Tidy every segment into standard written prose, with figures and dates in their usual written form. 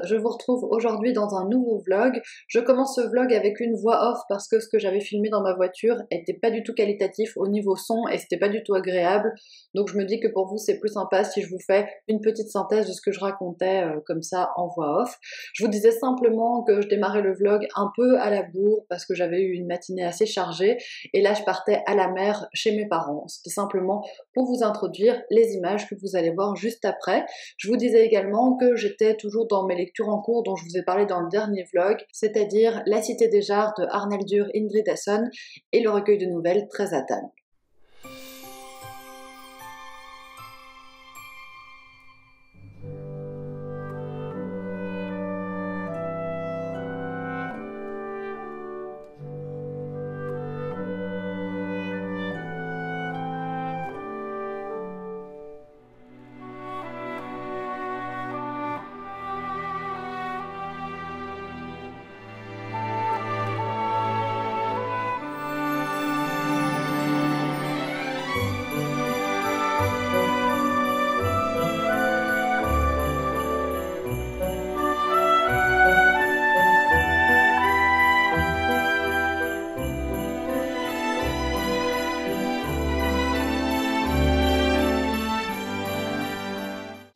je vous retrouve aujourd'hui dans un nouveau vlog. Je commence ce vlog avec une voix off parce que ce que j'avais filmé dans ma voiture était pas du tout qualitatif au niveau son et c'était pas du tout agréable. Donc je me dis que pour vous c'est plus sympa si je vous fais une petite synthèse de ce que je racontais comme ça en voix off. Je vous disais simplement que je démarrais le vlog un peu à la bourre parce que j'avais eu une matinée assez chargée et là je partais à la mer chez mes parents. C'était simplement pour vous introduire les images que vous allez voir juste après. Je vous disais également que j'étais toujours dans mes lectures en cours dont je vous ai parlé dans le dernier vlog, c'est-à-dire La Cité des Jarres de Arnaldur Indridason et le recueil de nouvelles Très à table.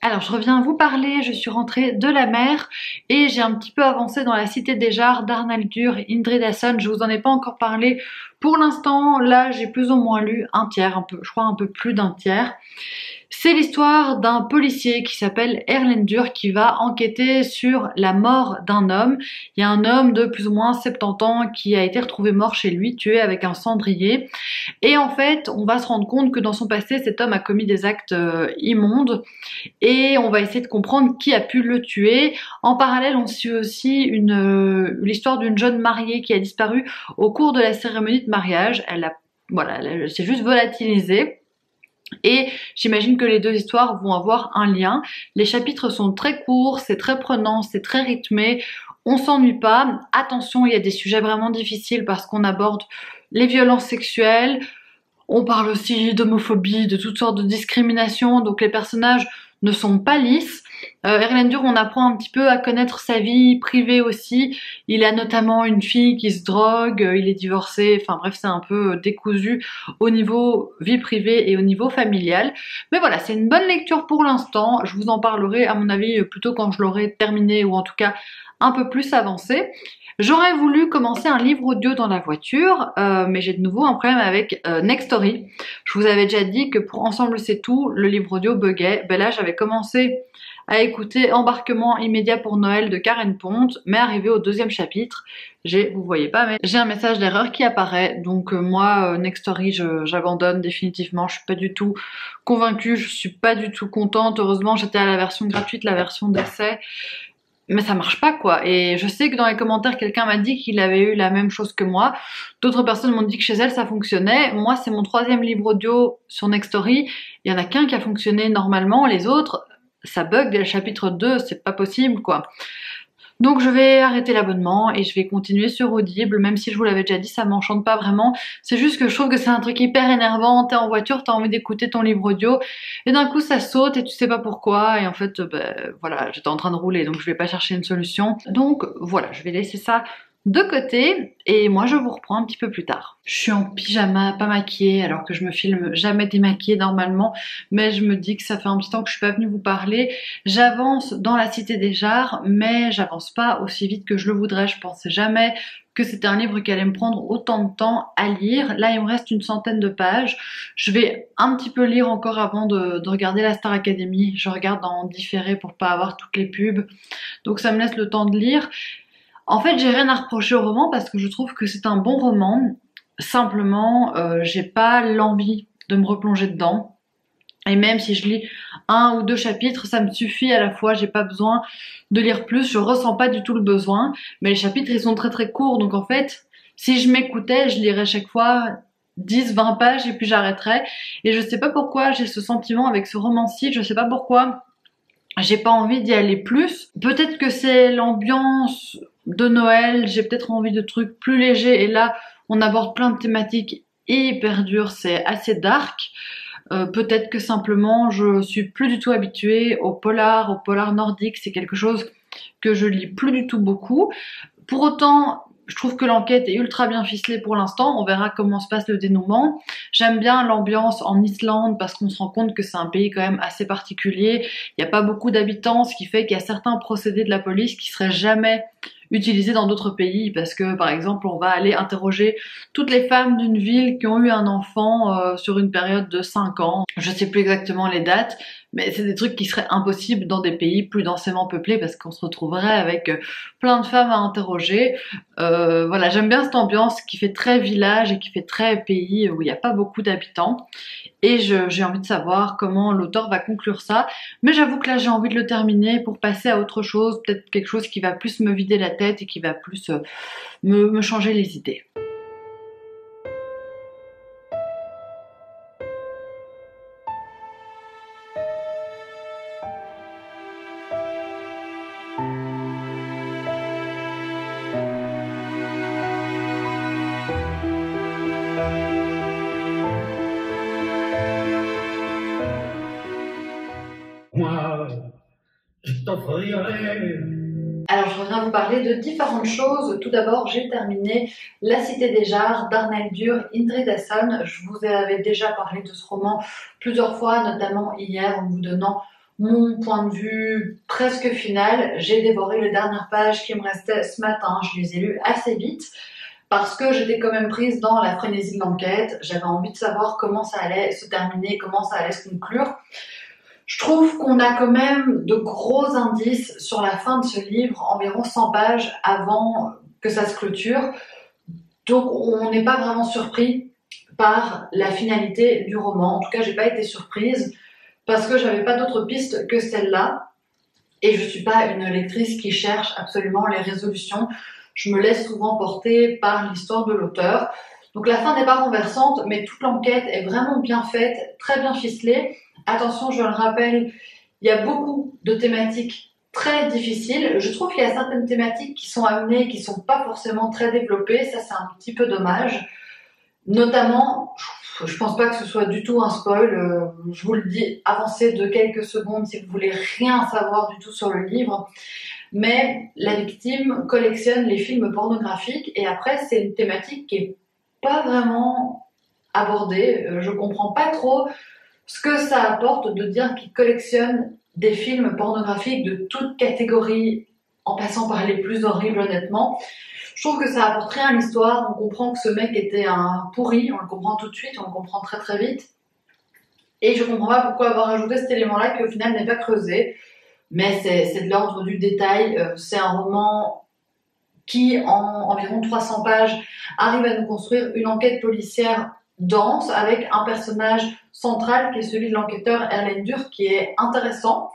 Alors je reviens vous parler, je suis rentrée de la mer et j'ai un petit peu avancé dans La Cité des Jarres d'Arnaldur Indridason. Je vous en ai pas encore parlé pour l'instant, là j'ai plus ou moins lu un tiers, je crois un peu plus d'un tiers. C'est l'histoire d'un policier qui s'appelle Erlendur qui va enquêter sur la mort d'un homme. Il y a un homme de plus ou moins 70 ans qui a été retrouvé mort chez lui, tué avec un cendrier. Et en fait, on va se rendre compte que dans son passé, cet homme a commis des actes immondes et on va essayer de comprendre qui a pu le tuer. En parallèle, on suit aussi l'histoire d'une jeune mariée qui a disparu au cours de la cérémonie de mariage. Elle s'est juste volatilisée. Et j'imagine que les deux histoires vont avoir un lien. Les chapitres sont très courts, c'est très prenant, c'est très rythmé, on s'ennuie pas. Attention, il y a des sujets vraiment difficiles parce qu'on aborde les violences sexuelles, on parle aussi d'homophobie, de toutes sortes de discriminations, donc les personnages ne sont pas lisses. Erlendur, on apprend un petit peu à connaître sa vie privée aussi. Il a notamment une fille qui se drogue, il est divorcé, enfin bref, c'est un peu décousu au niveau vie privée et au niveau familial. Mais voilà, c'est une bonne lecture pour l'instant. Je vous en parlerai à mon avis plutôt quand je l'aurai terminé ou en tout cas un peu plus avancé. J'aurais voulu commencer un livre audio dans la voiture, mais j'ai de nouveau un problème avec Nextory. Je vous avais déjà dit que pour Ensemble c'est tout, le livre audio buguait. Ben là, j'avais commencé à écouter Embarquement immédiat pour Noël de Karen Pont, mais arrivé au deuxième chapitre, vous voyez pas, mais j'ai un message d'erreur qui apparaît. Donc moi, Nextory, j'abandonne définitivement. Je suis pas du tout convaincue, je suis pas du tout contente. Heureusement, j'étais à la version gratuite, la version d'essai. Mais ça marche pas quoi, et je sais que dans les commentaires quelqu'un m'a dit qu'il avait eu la même chose que moi, d'autres personnes m'ont dit que chez elles ça fonctionnait. Moi c'est mon troisième livre audio sur Nextory, il y en a qu'un qui a fonctionné normalement, les autres ça bug dès le chapitre 2, c'est pas possible quoi. Donc je vais arrêter l'abonnement et je vais continuer sur Audible, même si je vous l'avais déjà dit, ça m'enchante pas vraiment. C'est juste que je trouve que c'est un truc hyper énervant, t'es en voiture, t'as envie d'écouter ton livre audio, et d'un coup ça saute et tu sais pas pourquoi, et en fait, voilà, j'étais en train de rouler, donc je vais pas chercher une solution. Donc voilà, je vais laisser ça de côté et moi je vous reprends un petit peu plus tard. Je suis en pyjama, pas maquillée, alors que je me filme jamais démaquillée normalement, mais je me dis que ça fait un petit temps que je suis pas venue vous parler. J'avance dans La Cité des Jarres, mais j'avance pas aussi vite que je le voudrais. Je pensais jamais que c'était un livre qui allait me prendre autant de temps à lire. Là il me reste une centaine de pages. Je vais un petit peu lire encore avant de regarder la Star Academy. Je regarde en différé pour pas avoir toutes les pubs, donc ça me laisse le temps de lire. En fait, j'ai rien à reprocher au roman parce que je trouve que c'est un bon roman. Simplement, j'ai pas l'envie de me replonger dedans. Et même si je lis un ou deux chapitres, ça me suffit à la fois. J'ai pas besoin de lire plus. Je ressens pas du tout le besoin. Mais les chapitres, ils sont très très courts. Donc en fait, si je m'écoutais, je lirais chaque fois 10-20 pages et puis j'arrêterais. Et je sais pas pourquoi j'ai ce sentiment avec ce roman-ci. Je sais pas pourquoi j'ai pas envie d'y aller plus. Peut-être que c'est l'ambiance de Noël, j'ai peut-être envie de trucs plus légers et là on aborde plein de thématiques hyper dures, c'est assez dark. Peut-être que simplement je suis plus du tout habituée au polar nordique, c'est quelque chose que je lis plus du tout beaucoup. Pour autant, je trouve que l'enquête est ultra bien ficelée pour l'instant. On verra comment se passe le dénouement. J'aime bien l'ambiance en Islande parce qu'on se rend compte que c'est un pays quand même assez particulier. Il n'y a pas beaucoup d'habitants, ce qui fait qu'il y a certains procédés de la police qui seraient jamais utilisés dans d'autres pays, parce que par exemple on va aller interroger toutes les femmes d'une ville qui ont eu un enfant sur une période de 5 ans. Je sais plus exactement les dates, mais c'est des trucs qui seraient impossibles dans des pays plus densément peuplés parce qu'on se retrouverait avec plein de femmes à interroger. Voilà, j'aime bien cette ambiance qui fait très village et qui fait très pays où il n'y a pas beaucoup d'habitants. Et j'ai envie de savoir comment l'auteur va conclure ça. Mais j'avoue que là, j'ai envie de le terminer pour passer à autre chose, peut-être quelque chose qui va plus me vider la tête et qui va plus me changer les idées. Moi, je t'offrirai. Alors je reviens vous parler de différentes choses. Tout d'abord, j'ai terminé La Cité des Jarres d'Arnaldur Indridason. Je vous avais déjà parlé de ce roman plusieurs fois, notamment hier en vous donnant mon point de vue presque final. J'ai dévoré les dernières pages qui me restaient ce matin. Je les ai lues assez vite parce que j'étais quand même prise dans la frénésie de l'enquête. J'avais envie de savoir comment ça allait se terminer, comment ça allait se conclure. Je trouve qu'on a quand même de gros indices sur la fin de ce livre, environ 100 pages avant que ça se clôture. Donc on n'est pas vraiment surpris par la finalité du roman. En tout cas, j'ai pas été surprise parce que j'avais pas d'autre piste que celle-là. Et je suis pas une lectrice qui cherche absolument les résolutions. Je me laisse souvent porter par l'histoire de l'auteur. Donc la fin n'est pas renversante, mais toute l'enquête est vraiment bien faite, très bien ficelée. Attention, je le rappelle, il y a beaucoup de thématiques très difficiles. Je trouve qu'il y a certaines thématiques qui sont amenées, qui sont pas forcément très développées. Ça, c'est un petit peu dommage. Notamment, je pense pas que ce soit du tout un spoil. Je vous le dis, avancez de quelques secondes si vous voulez rien savoir du tout sur le livre. Mais la victime collectionne les films pornographiques et après, c'est une thématique qui est pas vraiment abordée. Je comprends pas trop ce que ça apporte de dire qu'il collectionne des films pornographiques de toute catégorie, en passant par les plus horribles, honnêtement. Je trouve que ça apporte rien à l'histoire. On comprend que ce mec était un pourri, on le comprend tout de suite, on le comprend très très vite. Et je comprends pas pourquoi avoir ajouté cet élément-là qui au final n'est pas creusé. Mais c'est de l'ordre du détail. C'est un roman qui, en environ 300 pages, arrive à nous construire une enquête policière dense avec un personnage central qui est celui de l'enquêteur Erlendur, qui est intéressant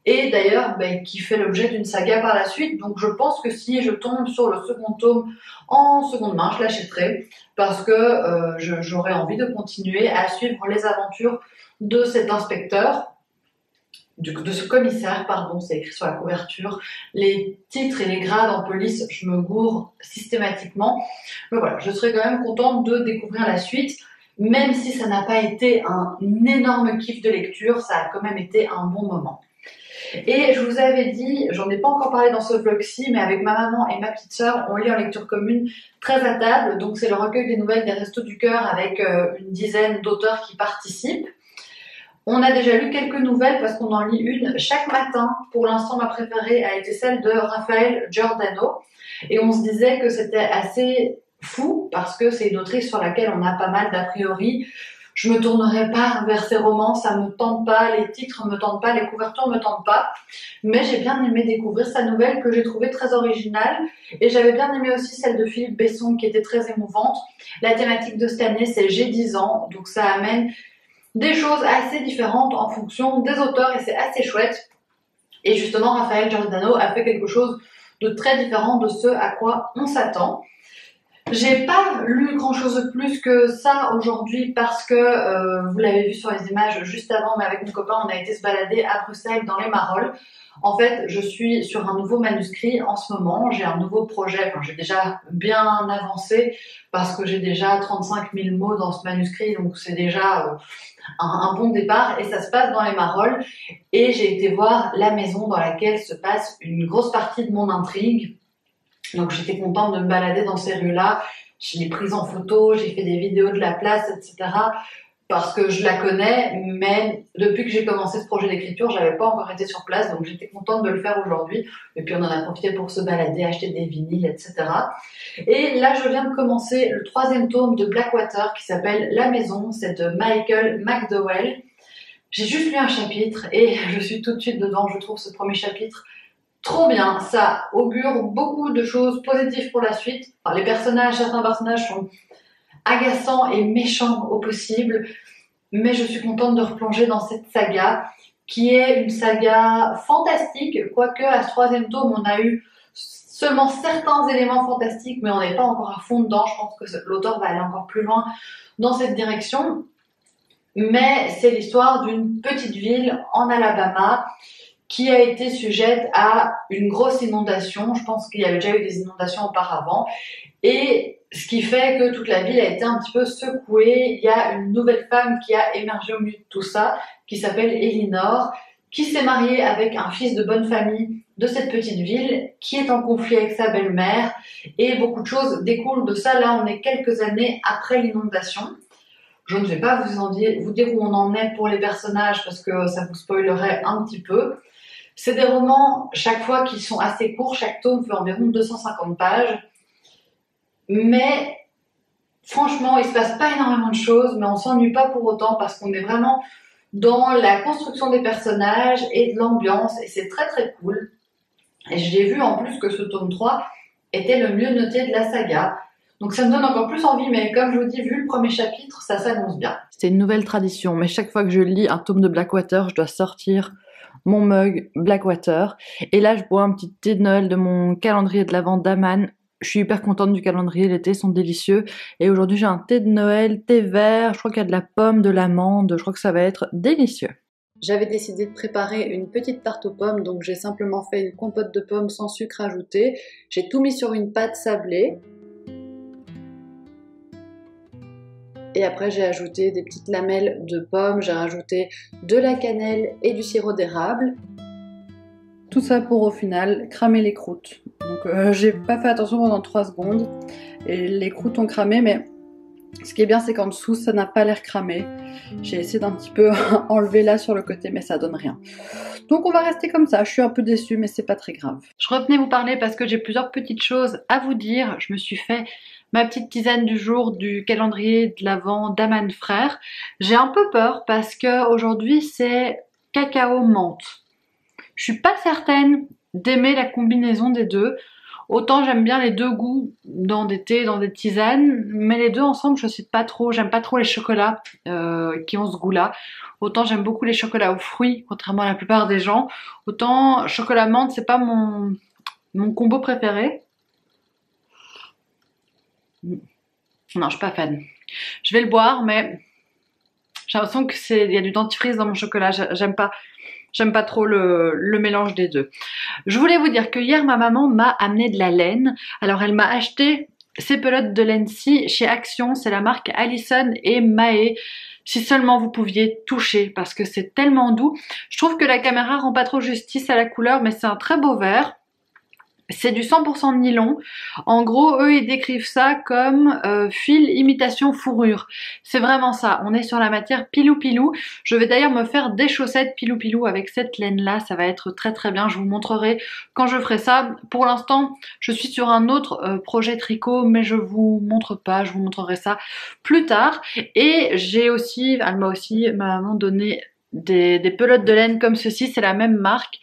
et d'ailleurs qui fait l'objet d'une saga par la suite. Donc je pense que si je tombe sur le second tome en seconde main, je l'achèterai parce que j'aurais envie de continuer à suivre les aventures de cet inspecteur, de ce commissaire, pardon, c'est écrit sur la couverture. Les titres et les grades en police, je me gourre systématiquement. Mais voilà, je serais quand même contente de découvrir la suite, même si ça n'a pas été un énorme kiff de lecture, ça a quand même été un bon moment. Et je vous avais dit, j'en ai pas encore parlé dans ce vlog-ci, mais avec ma maman et ma petite sœur, on lit en lecture commune Très à table. Donc c'est le recueil des nouvelles des Restos du Cœur avec une dizaine d'auteurs qui participent. On a déjà lu quelques nouvelles parce qu'on en lit une chaque matin. Pour l'instant, ma préférée a été celle de Raphaël Giordano. Et on se disait que c'était assez fou parce que c'est une autrice sur laquelle on a pas mal d'a priori. Je me tournerai pas vers ses romans, ça me tente pas, les titres me tentent pas, les couvertures me tentent pas. Mais j'ai bien aimé découvrir sa nouvelle que j'ai trouvée très originale. Et j'avais bien aimé aussi celle de Philippe Besson qui était très émouvante. La thématique de cette année, c'est J'ai 10 ans. Donc ça amène des choses assez différentes en fonction des auteurs et c'est assez chouette. Et justement, Raphaël Giordano a fait quelque chose de très différent de ce à quoi on s'attend. J'ai pas lu grand chose de plus que ça aujourd'hui parce que vous l'avez vu sur les images juste avant, mais avec mon copain on a été se balader à Bruxelles dans les Marolles. En fait, je suis sur un nouveau manuscrit en ce moment, j'ai un nouveau projet, enfin j'ai déjà bien avancé parce que j'ai déjà 35 000 mots dans ce manuscrit, donc c'est déjà un bon départ et ça se passe dans les Marolles et j'ai été voir la maison dans laquelle se passe une grosse partie de mon intrigue. Donc j'étais contente de me balader dans ces rues-là, je l'ai prise en photo, j'ai fait des vidéos de la place, etc. Parce que je la connais, mais depuis que j'ai commencé ce projet d'écriture, j'avais pas encore été sur place, donc j'étais contente de le faire aujourd'hui. Et puis on en a profité pour se balader, acheter des vinyles, etc. Et là, je viens de commencer le 3e tome de Blackwater qui s'appelle La Maison, c'est de Michael McDowell. J'ai juste lu un chapitre et je suis tout de suite dedans. Je trouve ce premier chapitre trop bien, ça augure beaucoup de choses positives pour la suite. Enfin, les personnages, certains personnages sont agaçants et méchants au possible, mais je suis contente de replonger dans cette saga, qui est une saga fantastique, quoique à ce 3e tome, on a eu seulement certains éléments fantastiques, mais on n'est pas encore à fond dedans. Je pense que l'auteur va aller encore plus loin dans cette direction. Mais c'est l'histoire d'une petite ville en Alabama qui a été sujette à une grosse inondation. Je pense qu'il y avait déjà eu des inondations auparavant. Et ce qui fait que toute la ville a été un petit peu secouée. Il y a une nouvelle femme qui a émergé au milieu de tout ça, qui s'appelle Elinor, qui s'est mariée avec un fils de bonne famille de cette petite ville, qui est en conflit avec sa belle-mère. Et beaucoup de choses découlent de ça. Là, on est quelques années après l'inondation. Je ne vais pas vous dire où on en est pour les personnages parce que ça vous spoilerait un petit peu. C'est des romans, chaque fois, qui sont assez courts. Chaque tome fait environ 250 pages. Mais franchement, il se passe pas énormément de choses, mais on s'ennuie pas pour autant parce qu'on est vraiment dans la construction des personnages et de l'ambiance et c'est très très cool. Et j'ai vu en plus que ce tome 3 était le mieux noté de la saga. Donc ça me donne encore plus envie, mais comme je vous dis, vu le premier chapitre, ça s'annonce bien. C'est une nouvelle tradition, mais chaque fois que je lis un tome de Blackwater, je dois sortir mon mug Blackwater. Et là, je bois un petit thé de Noël de mon calendrier de l'Avent d'Aman. Je suis hyper contente du calendrier, les thés sont délicieux. Et aujourd'hui, j'ai un thé de Noël, thé vert, je crois qu'il y a de la pomme, de l'amande, je crois que ça va être délicieux. J'avais décidé de préparer une petite tarte aux pommes, donc j'ai simplement fait une compote de pommes sans sucre ajouté. J'ai tout mis sur une pâte sablée. Et après, j'ai ajouté des petites lamelles de pommes, j'ai rajouté de la cannelle et du sirop d'érable. Tout ça pour au final cramer les croûtes. Donc j'ai pas fait attention pendant 3 secondes et les croûtes ont cramé, mais ce qui est bien c'est qu'en dessous ça n'a pas l'air cramé. J'ai essayé d'un petit peu enlever là sur le côté mais ça donne rien. Donc on va rester comme ça, je suis un peu déçue mais c'est pas très grave. Je revenais vous parler parce que j'ai plusieurs petites choses à vous dire. Je me suis fait ma petite tisane du jour du calendrier de l'Avent d'Aman Frères. J'ai un peu peur parce que aujourd'hui c'est cacao menthe. Je suis pas certaine d'aimer la combinaison des deux. Autant j'aime bien les deux goûts dans des thés, dans des tisanes, mais les deux ensemble je sais pas trop. J'aime pas trop les chocolats qui ont ce goût-là. Autant j'aime beaucoup les chocolats aux fruits, contrairement à la plupart des gens. Autant chocolat menthe c'est pas mon combo préféré. Non, je suis pas fan. Je vais le boire, mais j'ai l'impression que il y a du dentifrice dans mon chocolat. J'aime pas trop le mélange des deux. Je voulais vous dire que hier, ma maman m'a amené de la laine. Alors, elle m'a acheté ces pelotes de laine-ci chez Action. C'est la marque Allison et Mahé. Si seulement vous pouviez toucher, parce que c'est tellement doux. Je trouve que la caméra rend pas trop justice à la couleur, mais c'est un très beau vert. C'est du 100% nylon. En gros, eux, ils décrivent ça comme fil imitation fourrure. C'est vraiment ça. On est sur la matière pilou-pilou. Je vais d'ailleurs me faire des chaussettes pilou-pilou avec cette laine-là. Ça va être très très bien. Je vous montrerai quand je ferai ça. Pour l'instant, je suis sur un autre projet tricot, mais je vous montre pas. Je vous montrerai ça plus tard. Et j'ai aussi, elle m'a aussi, ma maman, donné des pelotes de laine comme ceci. C'est la même marque.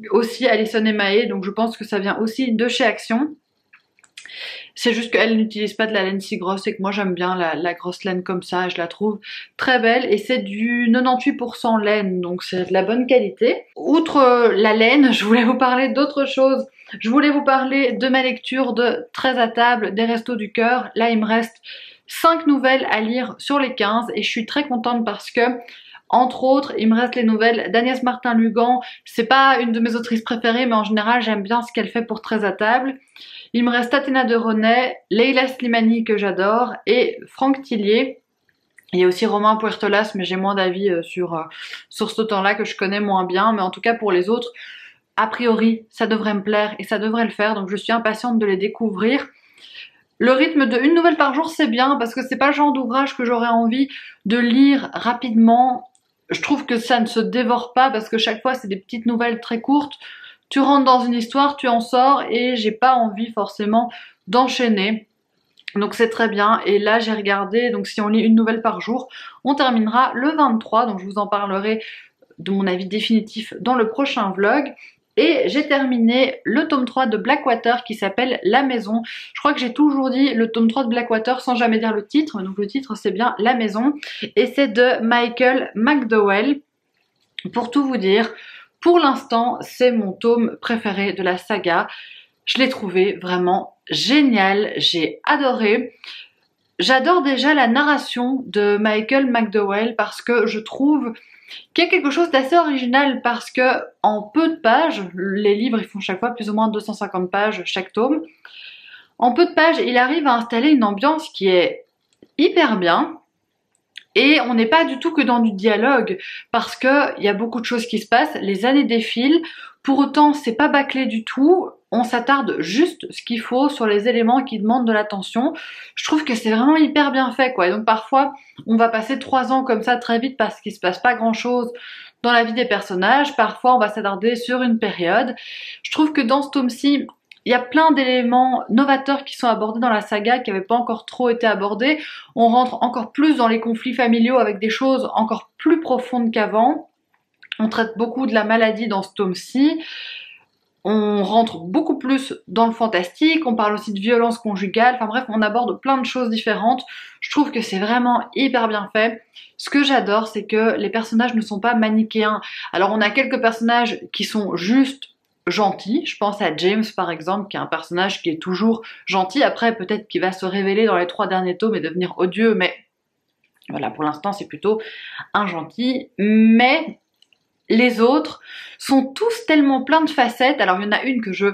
Aussi Allison et Mahé, donc je pense que ça vient aussi de chez Action. C'est juste qu'elle n'utilise pas de la laine si grosse et que moi j'aime bien la grosse laine comme ça, je la trouve très belle et c'est du 98% laine, donc c'est de la bonne qualité. Outre la laine, je voulais vous parler d'autre chose Je voulais vous parler de ma lecture de 13 à table des Restos du Cœur. Là, il me reste 5 nouvelles à lire sur les 15 et je suis très contente parce que, entre autres, il me reste les nouvelles d'Agnès Martin-Lugan. C'est pas une de mes autrices préférées, mais en général, j'aime bien ce qu'elle fait pour 13 à table. Il me reste Athéna de René, Leila Slimani que j'adore et Franck Tillier. Il y a aussi Romain Puertolas, mais j'ai moins d'avis sur ce temps-là que je connais moins bien. Mais en tout cas, pour les autres, a priori, ça devrait me plaire et ça devrait le faire. Donc je suis impatiente de les découvrir. Le rythme de une nouvelle par jour, c'est bien parce que c'est pas le genre d'ouvrage que j'aurais envie de lire rapidement. Je trouve que ça ne se dévore pas parce que chaque fois, c'est des petites nouvelles très courtes. Tu rentres dans une histoire, tu en sors et j'ai pas envie forcément d'enchaîner. Donc c'est très bien, et là j'ai regardé, donc si on lit une nouvelle par jour, on terminera le 23, donc je vous en parlerai de mon avis définitif dans le prochain vlog. Et j'ai terminé le tome 3 de Blackwater qui s'appelle La Maison. Je crois que j'ai toujours dit le tome 3 de Blackwater sans jamais dire le titre, donc le titre c'est bien La Maison, et c'est de Michael McDowell. Pour tout vous dire, pour l'instant c'est mon tome préféré de la saga. Je l'ai trouvé vraiment génial, j'ai adoré. J'adore déjà la narration de Michael McDowell parce que je trouve qu'il y a quelque chose d'assez original parce que en peu de pages, les livres ils font chaque fois plus ou moins 250 pages chaque tome, en peu de pages il arrive à installer une ambiance qui est hyper bien. Et on n'est pas du tout que dans du dialogue parce que il y a beaucoup de choses qui se passent, les années défilent, pour autant c'est pas bâclé du tout, on s'attarde juste ce qu'il faut sur les éléments qui demandent de l'attention. Je trouve que c'est vraiment hyper bien fait quoi, et donc parfois on va passer 3 ans comme ça très vite parce qu'il se passe pas grand chose dans la vie des personnages, parfois on va s'attarder sur une période. Je trouve que dans ce tome-ci, il y a plein d'éléments novateurs qui sont abordés dans la saga qui n'avaient pas encore trop été abordés. On rentre encore plus dans les conflits familiaux avec des choses encore plus profondes qu'avant. On traite beaucoup de la maladie dans ce tome-ci. On rentre beaucoup plus dans le fantastique. On parle aussi de violence conjugale. Enfin bref, on aborde plein de choses différentes. Je trouve que c'est vraiment hyper bien fait. Ce que j'adore, c'est que les personnages ne sont pas manichéens. Alors on a quelques personnages qui sont juste gentil. Je pense à James par exemple, qui est un personnage qui est toujours gentil. Après peut-être qu'il va se révéler dans les 3 derniers tomes et devenir odieux, mais voilà, pour l'instant c'est plutôt un gentil. Mais les autres sont tous tellement pleins de facettes. Alors il y en a une que je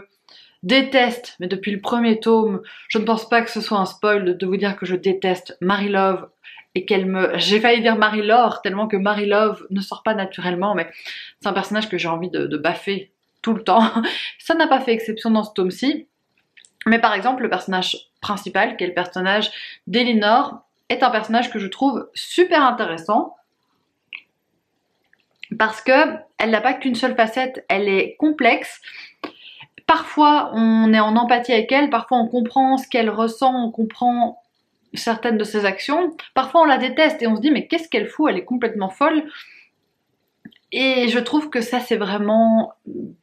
déteste, mais depuis le premier tome, je ne pense pas que ce soit un spoil de vous dire que je déteste Marie Love et qu'elle me... J'ai failli dire Marie Laure, tellement que Marie Love ne sort pas naturellement, mais c'est un personnage que j'ai envie de baffer tout le temps. Ça n'a pas fait exception dans ce tome-ci. Mais par exemple, le personnage principal, qui est le personnage d'Elinor, est un personnage que je trouve super intéressant parce que elle n'a pas qu'une seule facette, elle est complexe. Parfois, on est en empathie avec elle, parfois on comprend ce qu'elle ressent, on comprend certaines de ses actions. Parfois, on la déteste et on se dit mais qu'est-ce qu'elle fout, elle est complètement folle. Et je trouve que ça c'est vraiment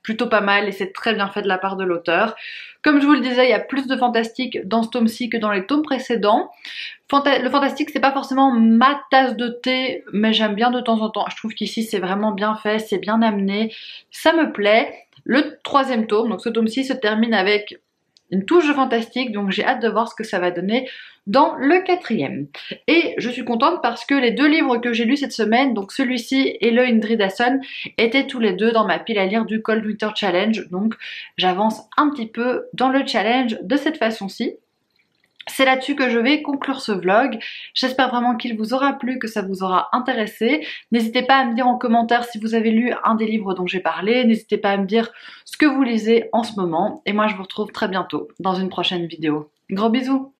plutôt pas mal et c'est très bien fait de la part de l'auteur. Comme je vous le disais, il y a plus de fantastique dans ce tome-ci que dans les tomes précédents. Le fantastique c'est pas forcément ma tasse de thé, mais j'aime bien de temps en temps. Je trouve qu'ici c'est vraiment bien fait, c'est bien amené, ça me plaît. Le 3e tome, donc ce tome-ci se termine avec une touche de fantastique, donc j'ai hâte de voir ce que ça va donner dans le 4e. Et je suis contente parce que les 2 livres que j'ai lus cette semaine, donc celui-ci et le Indrida Sun, étaient tous les 2 dans ma pile à lire du Cold Winter Challenge, donc j'avance un petit peu dans le challenge de cette façon-ci. C'est là-dessus que je vais conclure ce vlog. J'espère vraiment qu'il vous aura plu, que ça vous aura intéressé. N'hésitez pas à me dire en commentaire si vous avez lu un des livres dont j'ai parlé. N'hésitez pas à me dire ce que vous lisez en ce moment. Et moi, je vous retrouve très bientôt dans une prochaine vidéo. Gros bisous!